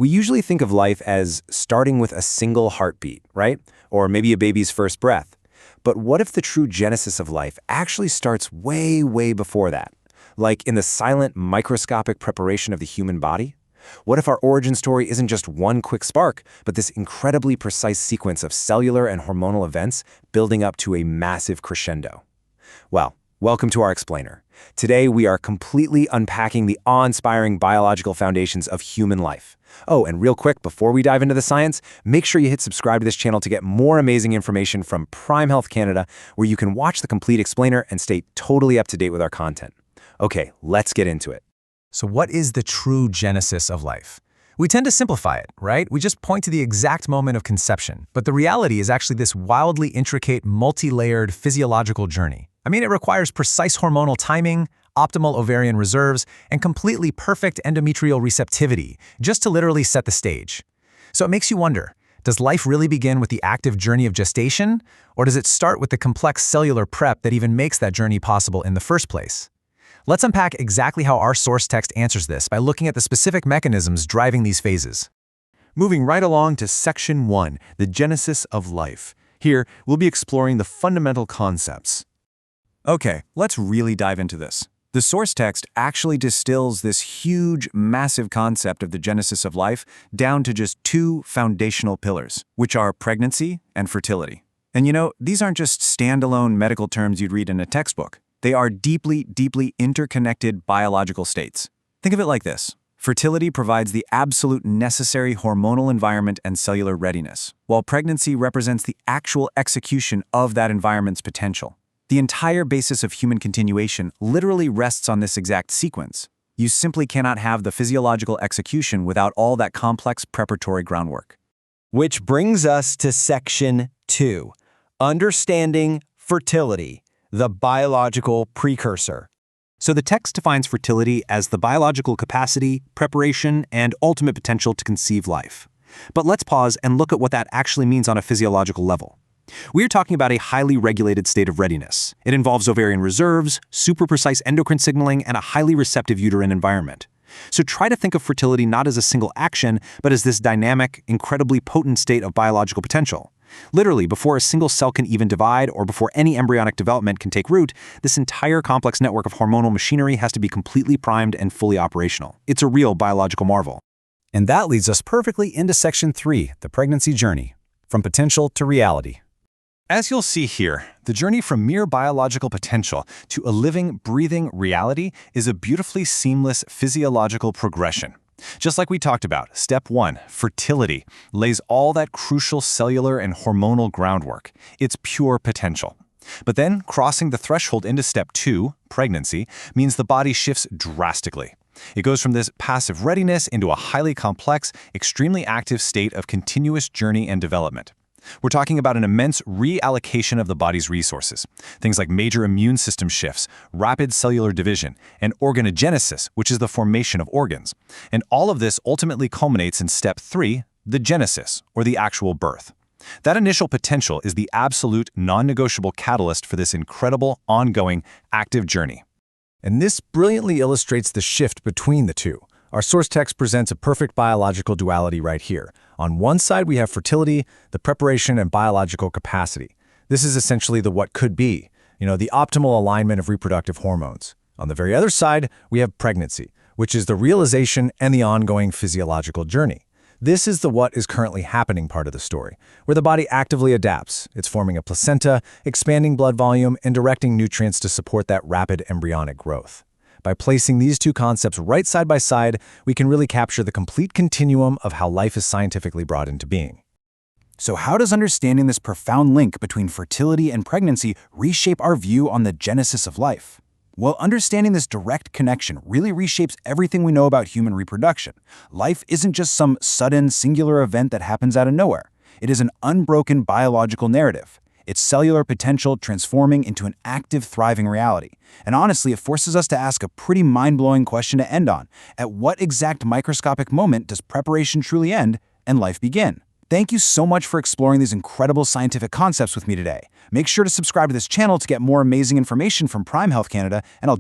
We usually think of life as starting with a single heartbeat, right? Or maybe a baby's first breath. But what if the true genesis of life actually starts way, way before that? Like in the silent, microscopic preparation of the human body? What if our origin story isn't just one quick spark, but this incredibly precise sequence of cellular and hormonal events building up to a massive crescendo? Well, welcome to our explainer. Today, we are completely unpacking the awe-inspiring biological foundations of human life. Oh, and real quick, before we dive into the science, make sure you hit subscribe to this channel to get more amazing information from Prime Health Canada, where you can watch the complete explainer and stay totally up to date with our content. Okay, let's get into it. So what is the true genesis of life? We tend to simplify it, right? We just point to the exact moment of conception, but the reality is actually this wildly intricate, multi-layered physiological journey. I mean, it requires precise hormonal timing, optimal ovarian reserves, and completely perfect endometrial receptivity, just to literally set the stage. So it makes you wonder, does life really begin with the active journey of gestation, or does it start with the complex cellular prep that even makes that journey possible in the first place? Let's unpack exactly how our source text answers this by looking at the specific mechanisms driving these phases. Moving right along to Section 1, the genesis of life. Here, we'll be exploring the fundamental concepts. Okay, let's really dive into this. The source text actually distills this huge, massive concept of the genesis of life down to just two foundational pillars, which are pregnancy and fertility. And you know, these aren't just standalone medical terms you'd read in a textbook. They are deeply, deeply interconnected biological states. Think of it like this. Fertility provides the absolute necessary hormonal environment and cellular readiness, while pregnancy represents the actual execution of that environment's potential. The entire basis of human continuation literally rests on this exact sequence. You simply cannot have the physiological execution without all that complex preparatory groundwork. Which brings us to Section 2, Understanding Fertility, the biological precursor. So the text defines fertility as the biological capacity, preparation, and ultimate potential to conceive life. But let's pause and look at what that actually means on a physiological level. We're talking about a highly regulated state of readiness. It involves ovarian reserves, super precise endocrine signaling, and a highly receptive uterine environment. So try to think of fertility not as a single action, but as this dynamic, incredibly potent state of biological potential. Literally, before a single cell can even divide or before any embryonic development can take root, this entire complex network of hormonal machinery has to be completely primed and fully operational. It's a real biological marvel. And that leads us perfectly into Section 3, the pregnancy journey, from potential to reality. As you'll see here, the journey from mere biological potential to a living, breathing reality is a beautifully seamless physiological progression. Just like we talked about, Step 1, fertility, lays all that crucial cellular and hormonal groundwork. It's pure potential. But then, crossing the threshold into Step 2, pregnancy, means the body shifts drastically. It goes from this passive readiness into a highly complex, extremely active state of continuous journey and development. We're talking about an immense reallocation of the body's resources. Things like major immune system shifts, rapid cellular division, and organogenesis, which is the formation of organs. And all of this ultimately culminates in Step 3, the genesis, or the actual birth. That initial potential is the absolute, non-negotiable catalyst for this incredible, ongoing, active journey. And this brilliantly illustrates the shift between the two. Our source text presents a perfect biological duality right here. On one side, we have fertility, the preparation and biological capacity. This is essentially the what could be, the optimal alignment of reproductive hormones. On the very other side, we have pregnancy, which is the realization and the ongoing physiological journey. This is the what is currently happening part of the story, where the body actively adapts. It's forming a placenta, expanding blood volume, and directing nutrients to support that rapid embryonic growth. By placing these two concepts right side by side, we can really capture the complete continuum of how life is scientifically brought into being. So how does understanding this profound link between fertility and pregnancy reshape our view on the genesis of life? Well, understanding this direct connection really reshapes everything we know about human reproduction. Life isn't just some sudden, singular event that happens out of nowhere. It is an unbroken biological narrative. Its cellular potential transforming into an active, thriving reality. And honestly, it forces us to ask a pretty mind-blowing question to end on. At what exact microscopic moment does preparation truly end and life begin? Thank you so much for exploring these incredible scientific concepts with me today. Make sure to subscribe to this channel to get more amazing information from Prime Health Canada, and I'll